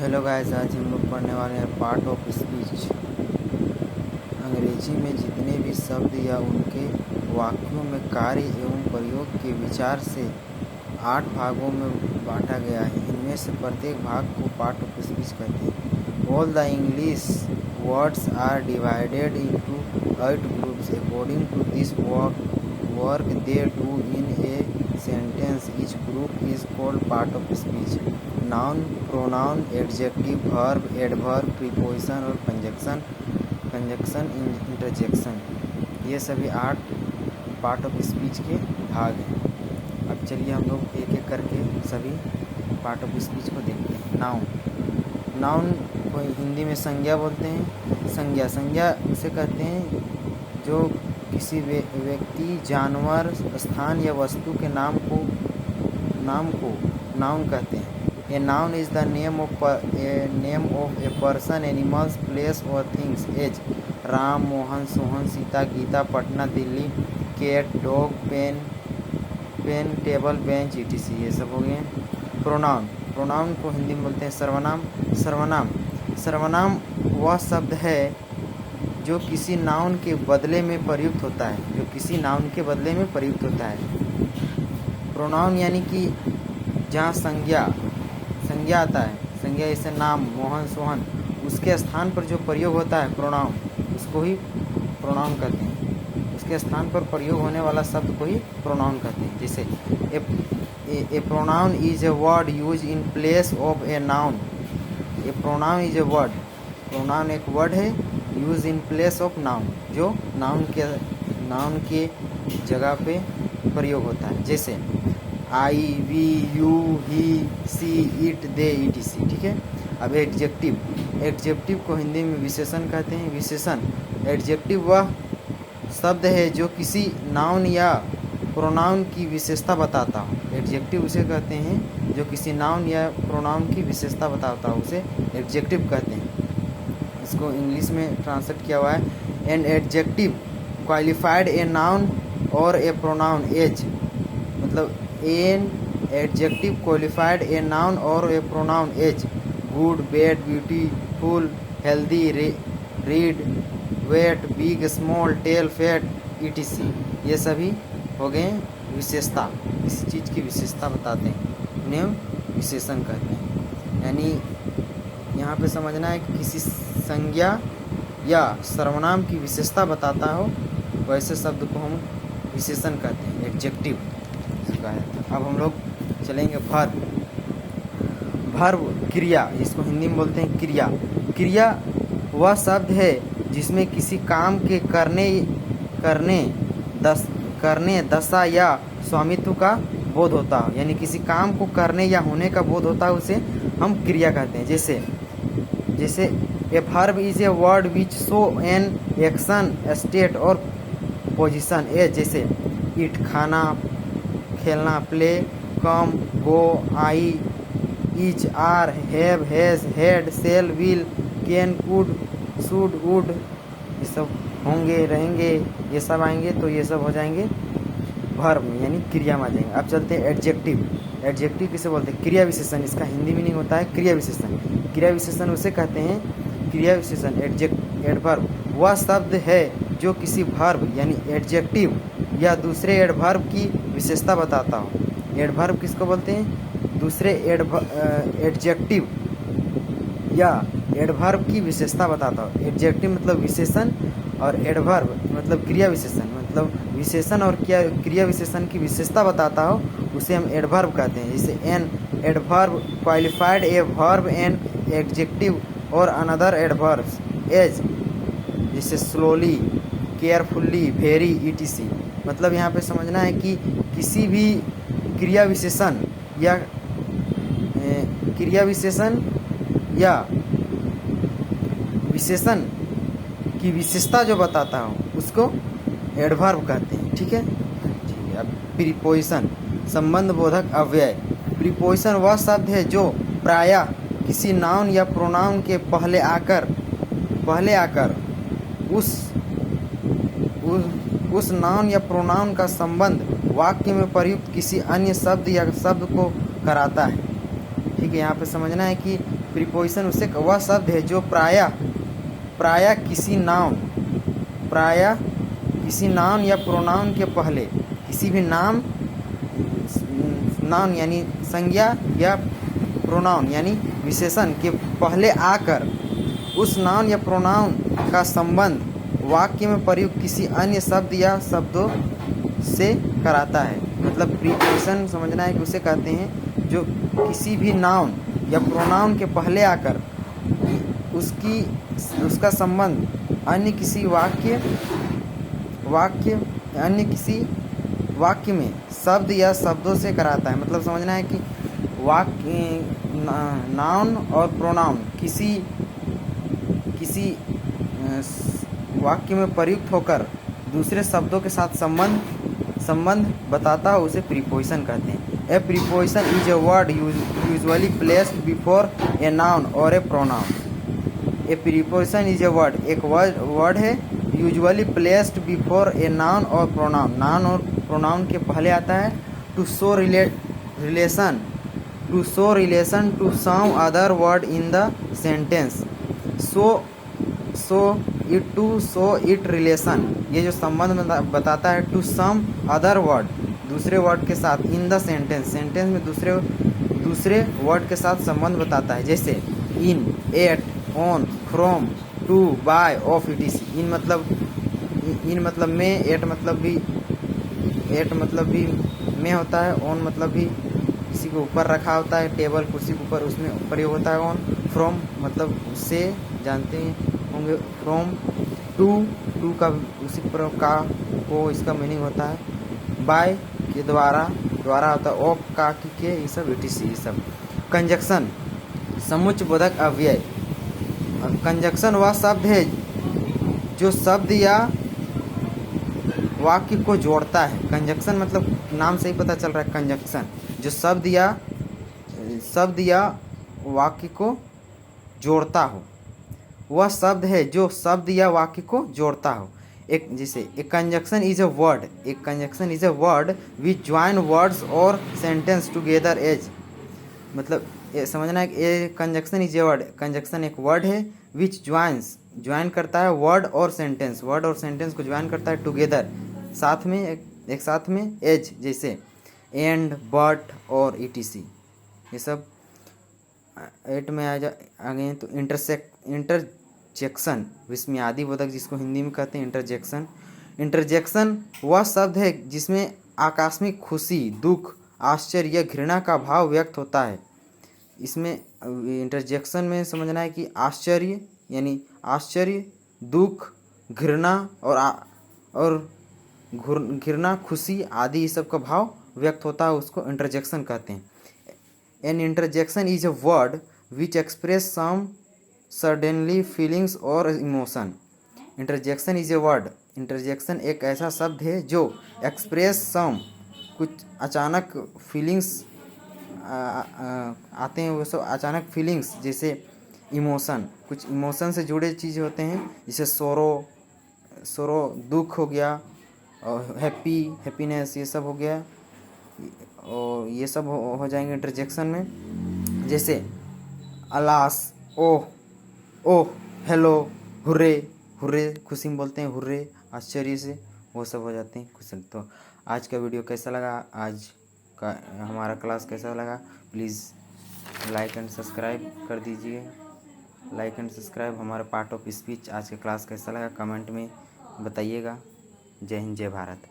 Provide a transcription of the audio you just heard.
Hello guys, आज हम लोग पढ़ने वाले हैं पार्ट ऑफ स्पीच। अंग्रेजी में जितने भी शब्द या उनके वाक्यों में कार्य एवं प्रयोग के विचार से 8 भागों में बांटा गया है। इनमें से प्रत्येक भाग को पार्ट ऑफ स्पीच कहते हैं। All the English words are divided into 8 groups according to this work they do in a sentence. Each group is called part of speech. Noun, pronoun, adjective, verb, adverb, preposition और conjunction, interjection, ये सभी 8 part of speech के भाग हैं। अब चलिए हम लोग एक एक करके सभी पार्ट ऑफ स्पीच को देखते हैं। नाउन को हिंदी में संज्ञा बोलते हैं। संज्ञा से कहते हैं जो किसी व्यक्ति, जानवर, स्थान या वस्तु के नाम को नाउन कहते हैं। A noun is the name of a person, animals, place और things as Ram, Mohan, Sohan, Sita, Gita, Patna, Delhi, cat, dog, pen, table, bench, etc. ये सब हो गए। प्रोनाउन को हिंदी में बोलते हैं सर्वनाम वह शब्द है जो किसी नाउन के बदले में प्रयुक्त होता है। प्रोनाउन यानी कि जहाँ संज्ञा आता है, संज्ञा जैसे नाम, मोहन, सोहन, उसके स्थान पर जो प्रयोग होता है प्रोनाउन, उसको ही प्रोनाउन कहते हैं। उसके स्थान पर प्रयोग होने वाला शब्द को ही प्रोनाउन कहते हैं। जैसे a pronoun is a word use in place of a noun. A pronoun is a word, pronoun एक वर्ड है, use in place of noun, जो नाउन के जगह पे प्रयोग होता है। जैसे I, we, you, he, she, it, they, etc. ठीक है। अब एडजेक्टिव को हिंदी में विशेषण कहते हैं। विशेषण, एडजेक्टिव वह शब्द है जो किसी नाउन या प्रोनाउन की विशेषता बताता हो। एडजेक्टिव उसे कहते हैं जो किसी नाउन या प्रोनाउन की विशेषता बताता हो, उसे एडजेक्टिव कहते हैं। इसको इंग्लिश में ट्रांसलेट किया हुआ है, an adjective qualified a noun और ए प्रोनाउन एज। मतलब an adjective qualified a noun और a pronoun as good, bad, beautiful, healthy, red, wet, big, small, tall, fat, etc. ये सभी हो गए विशेषता। किसी चीज़ की विशेषता बताते हैं, उन्हें विशेषण कहते हैं। यानी यहाँ पे समझना है कि किसी संज्ञा या सर्वनाम की विशेषता बताता हो, वैसे शब्द को हम विशेषण कहते हैं, एडजेक्टिव का है। अब हम लोग चलेंगे वर्ब क्रिया, इसको हिंदी में बोलते हैं क्रिया वह शब्द है जिसमें किसी काम के करने दशा या स्वामित्व का बोध होता हो। यानी किसी काम को करने या होने का बोध होता है, उसे हम क्रिया कहते हैं। जैसे a verb is a word which show an action, state और पोजीशन एज। जैसे इट खाना, खेलना, play, come, go, I, is, are, have, has, had, shall, will, can, could, should, would, ये सब होंगे, रहेंगे, ये सब आएंगे तो ये सब हो जाएंगे वर्ब में, यानी क्रिया में आ जाएंगे। अब चलते हैं एडजेक्टिव किसे बोलते हैं? क्रिया विशेषण। इसका हिंदी मीनिंग होता है क्रिया विशेषण उसे कहते हैं क्रिया विशेषण। एडवर्ब वह शब्द है जो किसी वर्ब यानी एडजेक्टिव या दूसरे एडवर्ब की विशेषता बताता हो। एडवर्ब किसको बोलते हैं? दूसरे एडजेक्टिव या एडवर्ब की विशेषता बताता हो। एडजेक्टिव मतलब विशेषण और एडवर्ब मतलब क्रिया विशेषण, मतलब विशेषण और क्रिया विशेषण की विशेषता बताता हो, उसे हम एडवर्ब कहते हैं। जैसे an adverb qualified a verb an adjective और अनदर एडवर्ब्स एज, जैसे स्लोली, केयरफुल्ली, वेरी, etc. मतलब यहाँ पे समझना है कि किसी भी क्रिया विशेषण या विशेषण की विशेषता जो बताता हो उसको एडवर्ब कहते हैं। ठीक है। अब प्रीपोजिशन, संबंध बोधक अव्यय। प्रीपोजिशन वह शब्द है जो प्रायः किसी नाउन या प्रोनाउन के पहले आकर उस नाउन या प्रोनाउन का संबंध वाक्य में प्रयुक्त किसी अन्य शब्द या शब्द को कराता है। ठीक कि यहाँ पे समझना है कि प्रीपोजिशन उससे वह शब्द है जो प्रायः किसी नाउन या प्रोनाउन के पहले, किसी भी नाउन यानी संज्ञा या प्रोनाउन यानी विशेषण के पहले आकर उस नाउन या प्रोनाउन का संबंध वाक्य में प्रयुक्त किसी अन्य शब्द या शब्दों से कराता है। मतलब प्रीपोजिशन समझना है कि उसे कहते हैं जो किसी भी नाउन या प्रोनाउन के पहले आकर उसका संबंध अन्य किसी वाक्य में शब्द या शब्दों से कराता है। मतलब समझना है कि नाउन और प्रोनाउन किसी वाक्य में प्रयुक्त होकर दूसरे शब्दों के साथ संबंध बताता है, उसे प्रीपोजिशन कहते हैं। A preposition is a word usually placed before a noun और a pronoun. A preposition is a word, एक वर्ड है usually placed before a noun और प्रोनाउन, नाउन और प्रोनाउन के पहले आता है। To show relation to some other word in the sentence, show it relation, ये जो संबंध बताता है टू सम अदर वर्ड, दूसरे वर्ड के साथ, इन द सेंटेंस में दूसरे वर्ड के साथ संबंध बताता है। जैसे in, at, on, from, to, by, of, ETC. In मतलब में, एट मतलब भी में होता है, ऑन मतलब भी किसी को ऊपर रखा होता है, टेबल कुर्सी के ऊपर, उसमें प्रयोग होता है ऑन। फ्रॉम मतलब से, जानते होंगे फ्रॉम। टू का उसी का को इसका मीनिंग होता है। बाय के द्वारा होता है, ऑफ का के, ये सब etc, ये सब। कंजक्शन समुच्चय बोधक अव्यय। कंजक्शन वह शब्द है जो शब्द या वाक्य को जोड़ता है। कंजक्शन मतलब नाम से ही पता चल रहा है, कंजक्शन जो शब्द या वाक्य को जोड़ता हो, वह शब्द है जो शब्द या वाक्य को जोड़ता हो। एक conjunction is a word which join words और सेंटेंस टुगेदर एज। मतलब ये समझना है कि a conjunction is a word, conjunction एक वर्ड है विच ज्वाइन करता है वर्ड और सेंटेंस को ज्वाइन करता है टुगेदर, साथ में, एक साथ में, एज जैसे एंड, बट और etc, ये सब। एट में आ गए तो इंटरजेक्शन विस्मयादि बोधक, जिसको हिंदी में कहते हैं इंटरजेक्शन वह शब्द है जिसमें आकस्मिक खुशी, दुख, आश्चर्य या घृणा का भाव व्यक्त होता है। इसमें इंटरजेक्शन में समझना है कि आश्चर्य, दुख, घृणा और घृणा, खुशी आदि ये सब का भाव व्यक्त होता है, उसको इंटरजेक्शन कहते हैं। An interjection is a word which express some suddenly feelings और emotion. Interjection is a word, interjection एक ऐसा शब्द है जो एक्सप्रेस सम, कुछ अचानक फीलिंग्स आते हैं, वो सब अचानक फीलिंग्स, जैसे इमोशन, कुछ इमोशन से जुड़े चीज़ होते हैं, जैसे सोरो दुख हो गया, और हैप्पीनेस ये सब हो गया, और ये सब हो जाएंगे इंटरजेक्शन में। जैसे अलास, ओह, हेलो, हुर्रे खुशी में बोलते हैं, हुर्रे आश्चर्य से, वो सब हो जाते हैं खुश। तो आज का वीडियो कैसा लगा, आज का हमारा क्लास कैसा लगा, प्लीज़ लाइक एंड सब्सक्राइब कर दीजिए। हमारा पार्ट ऑफ स्पीच आज का क्लास कैसा लगा कमेंट में बताइएगा। जय हिंद, जय भारत।